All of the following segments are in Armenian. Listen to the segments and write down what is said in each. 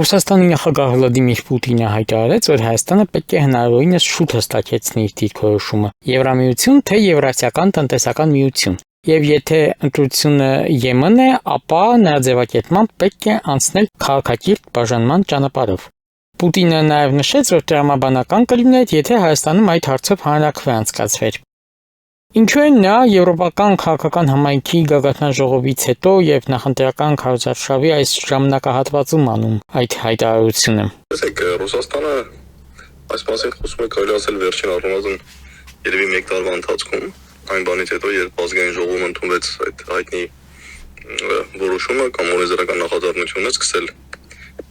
Ռուսաստանի նախագահ Վլադիմիր Պուտինը հայտարարեց, որ Հայաստանը պետք է հնարավորինս շուտ հստակեցնի իր դիրքորոշումը՝ Եվրամիություն, թե Եվրասիական տնտեսական միություն։ Եվ եթե ընտրությունը ԵՄ-ն է, ապա նրա ձևակերպմամբ պետք է անցնել քաղաքակիրթ բաժանման ճանապարհով։ Պուտինը նաև նշեց, որ տրամաբանական կլիներ, եթե Հայաստանում այդ հարցով հանրաքվե անցկացվեր։ Ինչու են նա եվրոպական քաղաքական համայնքի գագաթնաժողովից հետո եւ նախընտրական քարոզարշավի այս ժամանակահատվածում անում այդ հայտարարությունը։ Տեսեք, Ռուսաստանը այս մասին խոսում է կարելի ասել վերջին առնվազն երևի 1 տարվա ընթացքում, այն բանից հետո, երբ ազգային ժողովում ընդունվեց այդ հայտնի որոշումը կամ օրենսդրական նախաձեռնությունը սկսել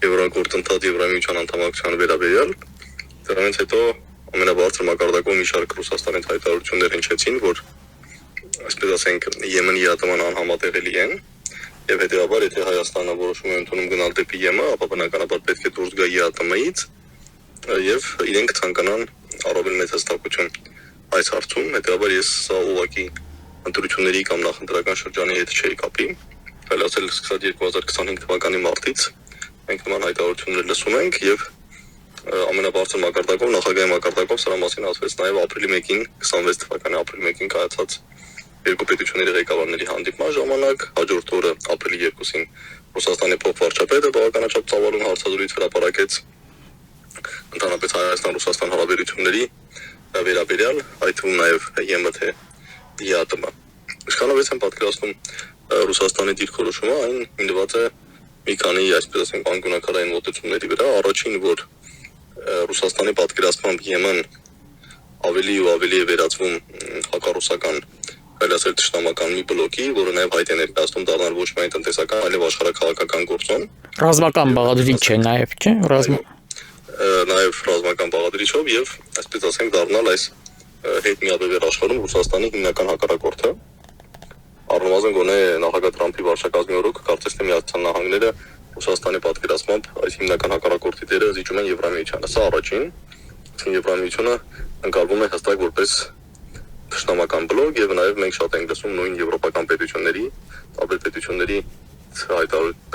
Եվրագործընթաց Եվրամիության անդամակցության վերաբերյալ, դրանից հետո ամենաբարձր մակարդակով մի շարք Ռուսաստանից հայտարարություններ հնչեցին, որ այսպես ասենք ԵՄ-ի յատման անհամատեղելի են, եւ հետեւաբար եթե Հայաստանը որոշում է ընդունում գնալ դեպի ԵՄ, ապա բնականաբար պետք է դուրս գա ԵԱՏՄ-ից եւ իրենք ցանկանան առավել մեծ հստակություն այս հարցում, հետեւաբար ես սա ուղղակի ընտրությունների կամ նախընտրական շրջանի հետ չէի կապի, այլ ասել սկսած 2025 թվականի մարտից մենք նման հայտարարություններ լսում ենք եւ ամենաբարձր մակարդակով նախագահի մակարդակով սրա մասին ասվեց նաև ապրիլի 1-ին 26 թվականի ապրիլի 1-ին կայացած երկու պետությունների ղեկավարների հանդիպման ժամանակ, հաջորդ օրը ապրիլի 2-ին Ռուսաստանի փոխվարչապետը բավականաչափ ծավալուն հարցազրույց հրապարակեց ընդհանրապես Հայաստան-Ռուսաստան հարաբերությունների վերաբերյալ, այդ թվում նաև ԵՄ թե ԵԱՏՄ։ Իշխանով եմ պատկերացնում Ռուսաստանի դիրքորոշումը, այն հիմնված է մի քանի, այսպես ասենք, անկյունաքարային մոտեցումների վրա, առաջին, որ Ռուսաստանի պատկերացմամբ ԵՄ-ն ավելի ու ավելի է վերածվում հակառուսական, այլ ասել թշնամական մի բլոկի, որը նաև հայտ է ներկայացնում դառնալ ոչ միայն տնտեսական, այլև աշխարհաքաղաքական գործոն։ Ռազմական բաղադրիչ է նաև, չէ՞, նաև ռազմական բաղադրիչով եւ այսպես ասենք դառնալ այս հետ միաբևեռ աշխարհում Ռուսաստանի հիմնական հակառակորդը։ Առնվազն գոնե նախագահ Տրամփի վարչակազմի օրոք կարծես թե Միացյալ Նահանգները Ռուսաստանի պատկերացմամբ այս հիմնական հակառակորդի դերը զիջում են Եվրամիությանը։ Սա առաջին, Եվրամիությունը ընկալվում է հստակ որպես թշնամական բլոկ եւ նաեւ մենք շատ ենք լսում նույն եվրոպական պետությունների, տարբեր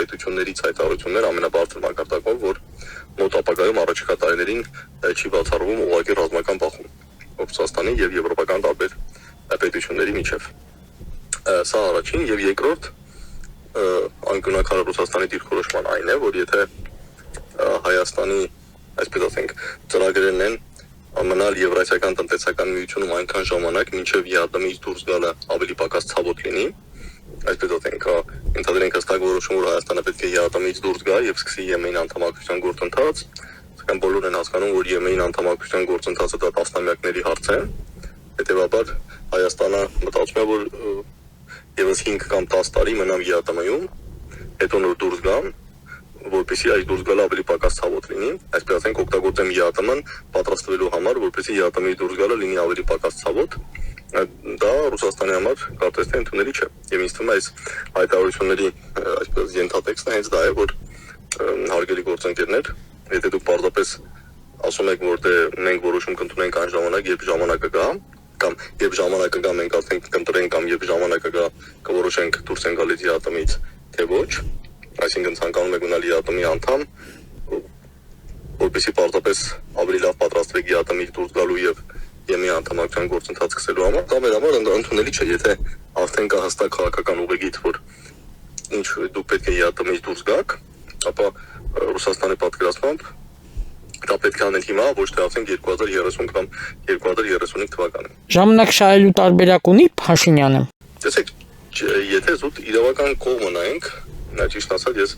պետություններից հայտարարություններ ամենաբարձր մակարդակով, որ մոտ ապագայում առաջիկա տարիներին չի բացառվում ուղղակի ռազմական բախում Ռուսաստանի եւ եվրոպական տարբեր պետությունների միջև։ Սա առաջին եւ երկրորդ անկյունաքարը Ռուսաստանի դիրքորոշման այն է, որ եթե Հայաստանի, այսպես ասենք, ծրագրերն են մնալ Եվրասիական տնտեսական միությունում այնքան ժամանակ, մինչև ԵԱՏՄ-ից դուրս գալը ավելի պակաս ցավոտ լինի, այսպես ասենք, ընդհանրենք հստակ որոշում, որ Հայաստանը պետք է ԵԱՏՄ-ից դուրս գա եւ սկսի ԵՄ-ին անդամակցության գործընթաց, սակայն բոլորն են հասկանում, որ ԵՄ-ին անդամակցության գործընթացը դա տասնամյակների հարց է, հետեւաբար Հայաստանը մտածում է, որ եւս 5 կամ 10 տարի մնամ ԵԱՏՄ-ում, հետո նոր դուրս գամ, որպեսզի այս դուրս գալը ավելի պակաս ցավոտ լինի, այսպես ասենք օգտագործեմ ԵԱՏՄ-ն պատրաստվելու համար, որպեսզի ԵԱՏՄ-ի դուրս գալը լինի ավելի պակաս ցավոտ, դա Ռուսաստանի համար կարծես թե ընդունելի չէ։ Եվ ինձ թվում է այս հայտարարությունների այսպես ենթատեքստը հենց դա է, որ հարգելի գործընկերներ, եթե դուք պարզապես ասում եք, որ դե մենք որոշում կընդունենք այն ժամանակ, երբ ժամանակը գա, կամ երբ ժամանակը գա մենք արդեն կընտրենք կամ երբ ժամանակը գա կորոշենք դուրս են գալիս ԵԱՏՄ-ից թե ոչ, այսինքն ցանկանում եք գնալ ԵԱՏՄ-ի անդամ, որպեսզի պարզապես ավելի լավ պատրաստվեք ԵԱՏՄ-ից դուրս գալու եւ ԵՄ-ի անդամակցության գործընթաց սկսելու համար, դա մեր համար ընդունելի չէ, եթե արդեն կա հստակ քաղաքական ուղեգիծ, որ ինչ դուք պետք է ԵԱՏՄ-ից դուրս գաք, ապա Ռուսաստանի պատկերացմամբ դա պետք է անել հիմա, ոչ թե ասենք 2030 կամ 2035 թվականին։ Ժամանակ շահելու տարբերակ ունի Փաշինյանը։ Տեսեք, եթե զուտ իրավական կողմը նայենք, ճիշտ ասած ես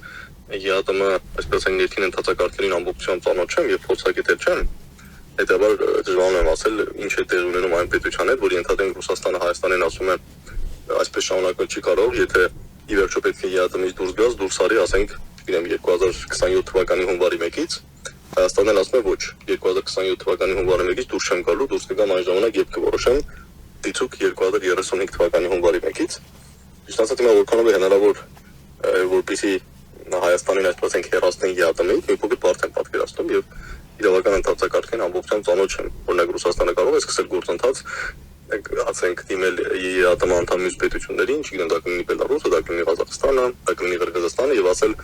ԵԱՏՄ, այսպես ասենք, ներքին ընթացակարգերին ամբողջությամբ ծանոթ չեմ եւ փորձագետ չեմ, հետեւաբար դժվար եմ ասել ինչ է տեղ ունենում այն պետության հետ, որ ենթադրենք Ռուսաստանը Հայաստանին ասում է այսպես շարունակել չի կարող, եթե ի վերջո պետք է ԵԱՏՄ-ից դուրս գաս, դուրս արի, ասենք, իրեմ 2027 թվականի հունվարի 1-ից Հայաստանն ասում է ոչ, 2027 թվականի հունվարի 1-ից դուրս չեմ գալու, դուրս կգամ այն ժամանակ, երբ կորոշեմ դիցուկ 2035 թվականի հունվարի 1-ից։ Ճիշտ ասած, հիմա որքանով է հնարավոր, որպեսզի Հայաստանին այսպես ասենք հեռացնեն ԵԱՏՄ-ից, մի փոքր բարդ եմ պատկերացնում եւ իրավական ընթացակարգին ամբողջությամբ ծանոթ չեմ։ Օրինակ Ռուսաստանը կարող է սկսել գործընթաց, ասենք դիմել ԵԱՏՄ անդամ մյուս պետություններին, չգիտեմ, դա կլինի Բելարուսը, դա կլինի Ղազախստանը, դա կլինի Ղրղզստանը եւ ասել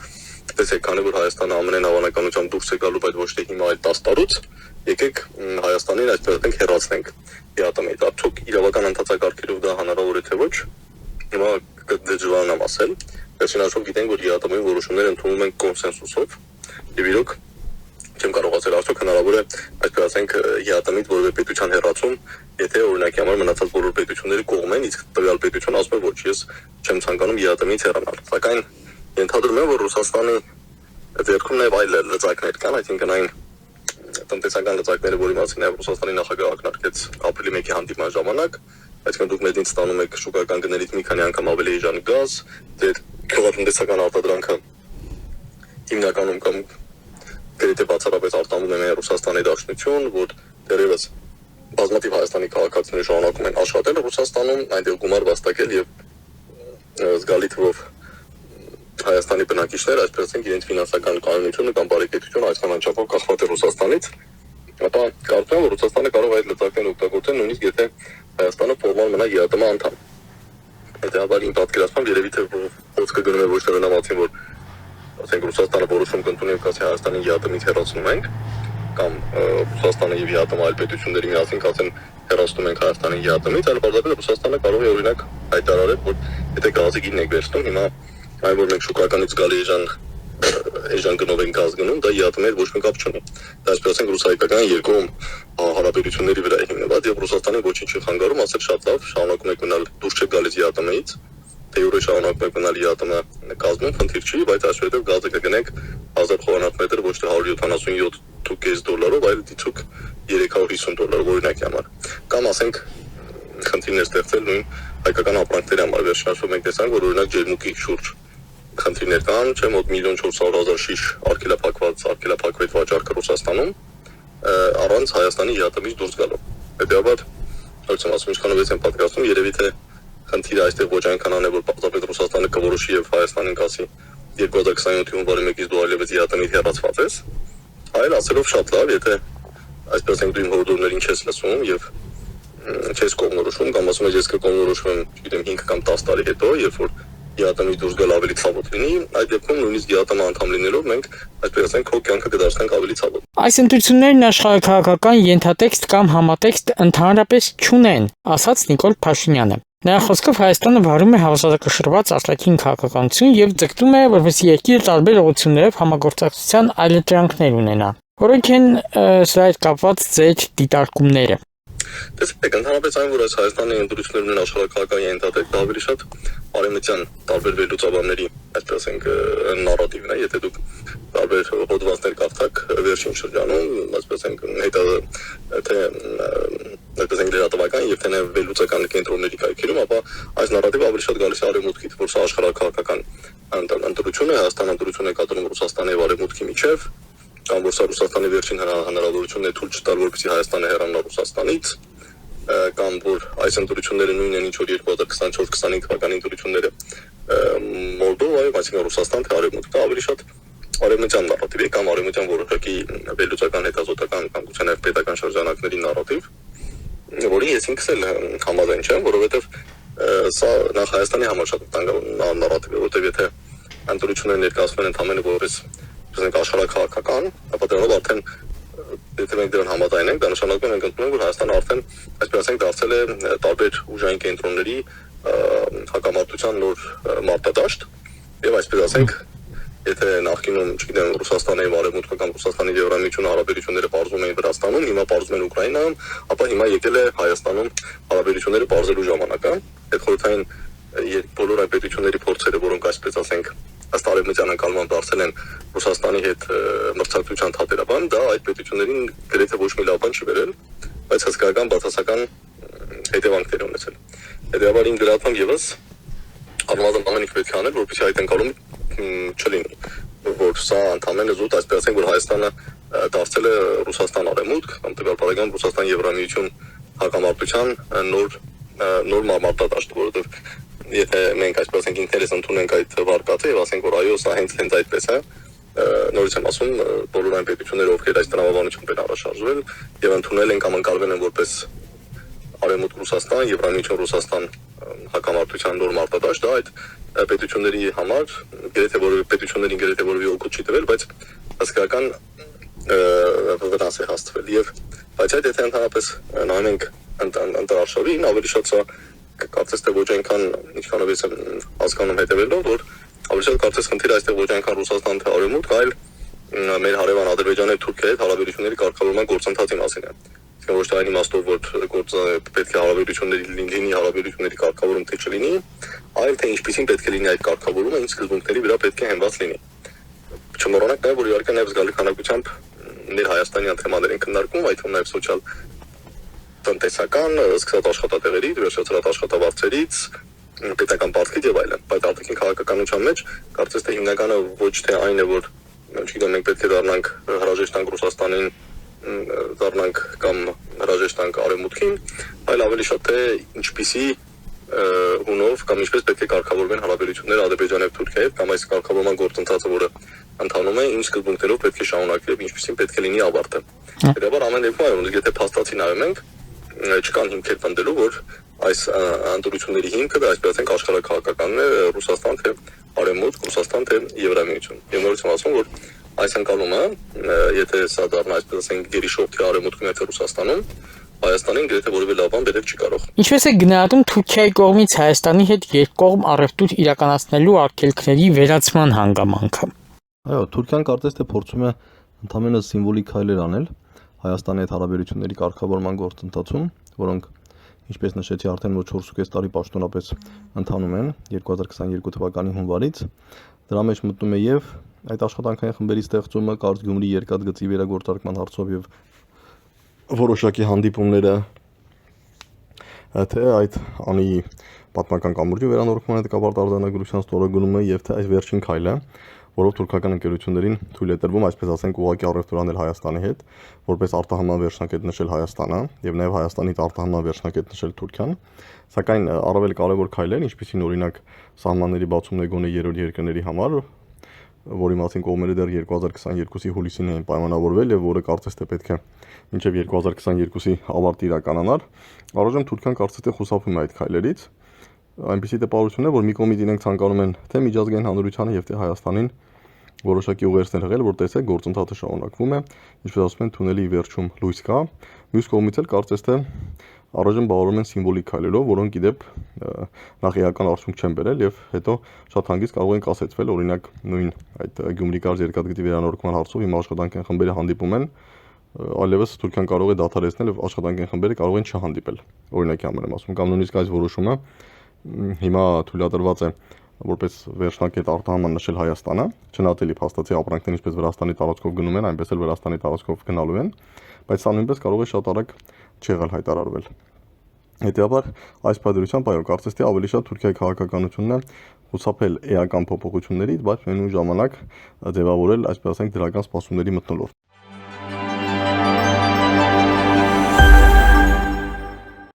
տեսեք, քանի որ Հայաստանը ամենայն հավանականությամբ դուրս է գալու, բայց ոչ թե հիմա այլ 10 տարուց, եկեք Հայաստանին այսպես ասենք հեռացնենք ԵԱՏՄ-ից։ Արդյոք իրավական ընթացակարգերով դա հնարավոր է թե ոչ։ Հիմա դժվար է ասել։ Վերջին հաշվով գիտենք, որ ԵԱՏՄ-ի որոշումները ընդունում են կոնսենսուսով, եւ իրոք չեմ կարող ասել արդյոք հնարավոր է այսպես ասենք ԵԱՏՄ-ից որևէ պետության հեռացում, եթե օրինակի համար մնացած բոլոր պետությունները կողմ են, իսկ տվյալ պետությունը ասում է ոչ, ես չեմ ցանկանում ԵԱՏՄ-ից հեռանալ։ Սակայն ենթադրում եմ, որ Ռուսաստանի ձեռքում նաև այլ լծակներ կան, այսինքն այն տնտեսական լծակները, որի մասին նաև Ռուսաստանի նախագահը ակնարկեց ապրիլի 1-ի հանդիպման ժամանակ, այսինքն դուք մեզնից ստանում եք շուկայական գներից մի քանի անգամ ավելի էժան գազ, ձեր գյուղատնտեսական արտադրանքը հիմնականում կամ գրեթե բացառապես արտանվում է մեր Ռուսաստանի Դաշնություն, որ դեռևս բազմաթիվ Հայաստանի քաղաքացիներ շարունակում են աշխատել Ռուսաստանում, այնտեղ գումար վաստակել եւ զգալի թվով Հայաստանի բնակիչներ, այսպես ասենք, իրենց ֆինանսական կանոնությունը կամ բարեկեցությունը այսքան անչափով կախված է Ռուսաստանից, ապա կարծում եմ, որ Ռուսաստանը կարող է այդ լծակներն օգտագործել նույնիսկ եթե Հայաստանը ֆորմալ մնա ԵԱՏՄ անդամ։ Հետեւաբար իմ պատկերացմամբ երևի թե խոսքը գնում է ոչ թե նրանցին, որ ասենք Ռուսաստանը որոշում կընդունի ու կասի Հայաստանին ԵԱՏՄ-ից հեռացնում ենք, կամ Ռուսաստանը եւ ԵԱՏՄ այլ պետությունների միասին կասեն հեռացնում ենք Հայաստանին ԵԱՏՄ-ից, այլ բարձրապես Ռուսաստանը կարող է օրինակ հայտարարել, որ եթե գազի գինն եք վերցնում, հիմա այն որ մենք շուկայականից գալի էժան գնով ենք գազ գնում, դա ԵԱՏՄ-ի հետ ոչ մի կապ չունի։ Դա այսպես ասենք ռուս-հայկական երկու հարաբերությունների վրա է հիմնված եւ Ռուսաստանը ոչինչ չի խանգարում, ասել շատ լավ, շարունակում եք մնալ դուրս չեք գալիս ԵԱՏՄ-ից, թե յուրը շարունակում եք մնալ ԵԱՏՄ կազմում, խնդիր չի, բայց այսուհետև գազը կգնեք 1000 խորանարդ մետր ոչ թե $177.5, այլ դիցուկ $350 օրինակի համար։ Կամ ասենք խնդիրներ ստեղծել նույն հայկական ապրանքների համար, վերջին հաշվով մենք տեսանք, որ օրինակ ջերմուկի շուրջ խնդիրներ կան, չէ՞ մոտ 1,400,000 շիշ արգելափակվեց վաճառքը Ռուսաստանում առանց Հայաստանի ԵԱՏՄ-ից դուրս գալու։ Հետեւաբար, ոնց եմ ասում, ինչքանով եմ պատկերացնում, երևի թե խնդիրը այստեղ ոչ այնքան է, որ պարզապես Ռուսաստանը կորոշի եւ Հայաստանին կասի 2027-ի հունվարի 1-ից դու այլևս ԵԱՏՄ-ից հեռացված ես, այլ ասելով շատ լավ, եթե այսպես ասենք դու իմ հորդորներին չես լսում եւ չես կողմնորոշվում կամ ասում ես ես կկողմնորոշվում եմ, չգիտեմ 5 կամ 10 տարի հետո, երբ որ ԵԱՏՄ-ից դուրս գալ ավելի ցավոտ լինի, այդ դեպքում նույնիսկ ԵԱՏՄ անդամ լինելով մենք այսպես ասենք քո կյանքը կդարձնենք ավելի ցավոտ։ Այս ընտրություններն աշխարհաքաղաքական ենթատեքստ կամ համատեքստ ընդհանրապես չունեն, ասաց Նիկոլ Փաշինյանը։ Նրա խոսքով Հայաստանը վարում է հավասարակշռված արտաքին քաղաքականություն եւ ձգտում է, որպեսզի երկիրը տարբեր ուղղություններով համագործակցության այլընտրանքներ ունենա։ Որոնք են սրա հետ կապված ձեր դիտարկումները։ Տեսեք, ընդհանրապես այն, որ այս Հայաստանի ընտրություններն են աշխարհաքաղաքական ենթատեքստ, ավելի շատ արևմտյան տարբեր վերլուծաբանների, այսպես ասենք, նարատիվն է, եթե դուք տարբեր հոդվածներ կարդաք վերջին շրջանում, այսպես ասենք, այդպես են լրատվական եւ թե վերլուծական կենտրոնների կայքերում, ապա այս նարատիվը ավելի շատ գալիս է արևմուտքից, որ սա աշխարհաքաղաքական ընտրություն է, Հայաստան ընտրություն է կատարում Ռուսաստանի եւ արևմուտքի միջև, կամ որ սա Ռուսաստանի վերջին հնարավորությունն է թույլ չտալ, որպեսզի Հայաստանը հեռանա Ռուսաստանից, կամ որ այս ընտրությունները նույնն են, ինչ որ 2024-25 թվականի ընտրությունները Մոլդովայում, այսինքն Ռուսաստան թե արևմուտք, դա ավելի շատ արևմտյան նարատիվ է կամ արևմտյան որոշակի վերլուծական հետազոտական կամ գուցե նաև պետական շրջանակների նարատիվ, որին ես ինքս էլ համաձայն չեմ, որովհետև սա նախ Հայաստանի համար շատ վտանգավոր նարատիվ է, որովհետև եթե ընտրությունները ներկայացնում են ընդհանրապես որպես աշխարհաքաղաքական, ապա դրանով արդեն եթե մենք դրան համաձայն ենք, դա նշանակում է մենք ընդունում ենք, որ Հայաստանը արդեն այսպես ասենք դարձել է տարբեր ուժային կենտրոնների հակամարտության նոր մարտադաշտ եւ այսպես ասենք եթե նախկինում, չգիտեմ, Ռուսաստանի եւ Արևմուտքը կամ Ռուսաստանի եւ Եվրամիությունը հարաբերությունները բարձում էին Վրաստանում, հիմա բարձում են Ուկրաինայում, ապա հիմա եկել է Հայաստանում հարաբերությունները բարձելու ժամանակը, այդ խորհրդային բոլոր այդ պետությունների փորձերը, որոնք այսպես ասենք ըստ արևմտյան անցալման դարձել են Ռուսաստանի հետ մրցակցության թատերաբան, դա այդ պետություններին գրեթե ոչ մի լավ բան չի վերել, բայց հսկայական բացասական հետևանքներ ունեցել։ Հետևաբար իմ գրառմամբ եւս առնվազն ամեն ինչ պետք է անել, որպեսզի այդ ընկալումը չլինի, որ սա ընդհանրապես զուտ այսպես ասենք, որ Հայաստանը դարձել է Ռուսաստան արևմուտք կամ տվյալ բaragam Ռուսաստան Եվրամիություն հակամարտության նոր մարտադաշտ, որովհետև եթե մենք այսպես ասենք ինքներս ընդունենք այդ վարկածը եւ ասենք որ այո, սա հենց այդպես է, նորից եմ ասում, բոլոր այն պետությունները, ովքեր այս տրամաբանությամբ են առաջարժվել եւ ընդունել են կամ ընկալվել են որպես արևմուտք Ռուսաստան, Եվրամիություն Ռուսաստան հակամարտության նոր մարտադաշտ, դա այդ պետությունների համար գրեթե որևէ պետություններին գրեթե որևէ օգուտ չի տվել, բայց հսկայական վնաս է հասցվել եւ բայց այդ եթե ընդհանրապես նայում ենք ընտրարշավին, ավելի շատ սա կարծես թե ոչ այնքան ինչքանով ես հասկանում հետևելով, որ ավելի շատ կարծես խնդիրը այստեղ ոչ այնքան Ռուսաստան թե Արևմուտք, այլ մեր հարևան Ադրբեջանի եւ Թուրքիայի հետ հարաբերությունների կարգավորման գործընթացի մասին է։ Իսկ ոչ թե այն իմաստով, որ պետք է հարաբերությունների լինի հարաբերությունների կարգավորում թե չլինի, այլ թե ինչպեսին պետք է լինի այդ կարգավորումը, ինչ սկզբունքների վրա պետք է հենված լինի։ Չմոռանանք նաեւ, որ իհարկե նաեւ զգալի քանակությամբ ներ Հայաստանյան թեմաներ են քննարկում, այդ թվում նաեւ սոցիալ տնտեսական, սկսած աշխատատեղերից, վերջացրած աշխատավարձերից, պետական պարտքից եւ այլն։ Բայց արտաքին քաղաքականության մեջ կարծես թե հիմնականը ոչ թե այն է, որ չգիտեմ, մենք պետք է դառնանք հրաժեշտ տանք Ռուսաստանին, դառնանք կամ հրաժեշտ տանք Արևմուտքին, այլ ավելի շատ թե ինչպիսի հունով կամ ինչպես պետք է կարգավորվեն հարաբերությունները Ադրբեջանի եւ Թուրքիայի հետ, կամ այս կարգավորման գործընթացը, որը ընթանում է, ինչ սկզբունքներով պետք է շարունակվի եւ ինչպեսին պետք է լինի ավարտը։ Հետեւաբար ամեն դեպքում, եթե փաստացի նայում ենք, չկան հիմքեր տնտելու, որ այս անդորությունների հիմքը դա այսպես ասենք աշխարհակահաղականն է Ռուսաստան թե Արևմուտք, Ռուսաստան թե Եվրամիություն։ Եվ նորից եմ ասում, որ այս ընկալումը, եթե սա դառնա այսպես ասենք գերիշխող թե Արևմուտքում թե Ռուսաստանում, Հայաստանին գրեթե որևէ լավ բան բերել չի կարող։ Ինչպես է գնահատում Թուրքիայի կողմից Հայաստանի հետ երկկողմ առևտուր իրականացնելու արգելքների վերացման հանգամանքը։ Այո, Թուրքիան կարծես թե փորձում է ընդհանրապես սիմվոլիկ քայլեր անել Հայաստանի հետ հարաբերությունների կարգավորման գործընթացում, որոնք ինչպես նշեցի արդեն որ 4.5 տարի պաշտոնապես ընթանում են 2022 թվականի հունվարից։ Դրա մեջ մտնում է եւ այդ աշխատանքային խմբերի ստեղծումը, Կարճ Գյումրի երկաթգծի վերագործարկման հարցով եւ որոշակի հանդիպումները, թե այդ անի պատմական կամուրջի վերանորոգման հետ կապված արձանագրության ստորագրումը եւ թե այս վերջին քայլը, որով թուրքական ընկերություններին թույլ է տրվում, այսպես ասենք, ուղղակի առևտուր անել Հայաստանի հետ, որպես արտահանման վերջնակետ նշել Հայաստանը եւ նաեւ Հայաստանից արտահանման վերջնակետ նշել Թուրքիան, սակայն առավել կարևոր քայլեր, ինչպիսին օրինակ սահմանների բացումն է գոնե երրորդ երկրների համար, որի մասին կողմերը դեռ 2022-ի հուլիսին էին պայմանավորվել եւ որը կարծես թե պետք է մինչեւ 2022-ի ավարտը իրականանար, առայժմ Թուրքիան կարծես թե խուսափում է այդ քայլերից, այնպիսի տպավորություն է, որ մի կողմից իրենք ցանկանում են թե միջազգային հանրությանը եւ թե Հայաստանին որոշակի ուղերձներ հղել, որ տեսեք գործընթացը շարունակվում է, ինչպես ասում են, թունելի վերջում լույս կա, մյուս կողմից էլ կարծես թե առայժմ բավարարում են սիմվոլիկ քայլերով, որոնք իդեպ նախ էական արդյունք չեն բերել եւ հետո շատ հանգիստ կարող են կասեցվել, օրինակ նույն այդ Գյումրի Կարճ երկաթգծի վերանորոգման հարցով հիմա աշխատանքային խմբերը հանդիպում են, այլևս Թուրքիան կարող է դադարեցնել եւ աշխատանքային խմբերը կարող են չհանդիպել, օրինակի համար եմ ասում, կամ նույնիսկ այս որոշումը հիմա թույլատրված է որպես վերջնակետ արտահանման նշել Հայաստանը, չնայած փաստացի ապրանքներն ինչպես Վրաստանի տարածքով գնում են, այնպես էլ Վրաստանի տարածքով գնալու են, բայց սա նույնպես կարող է շատ արագ չեղալ հայտարարվել։ Հետեւաբար այս փաստորությամբ այո, կարծես թե ավելի շատ Թուրքիայի քաղաքականությունն է խուսափել էական փոփոխություններից, բայց միևնույն ժամանակ ձևավորել, այսպես ասենք, դրական սպասումների մթնոլորտ։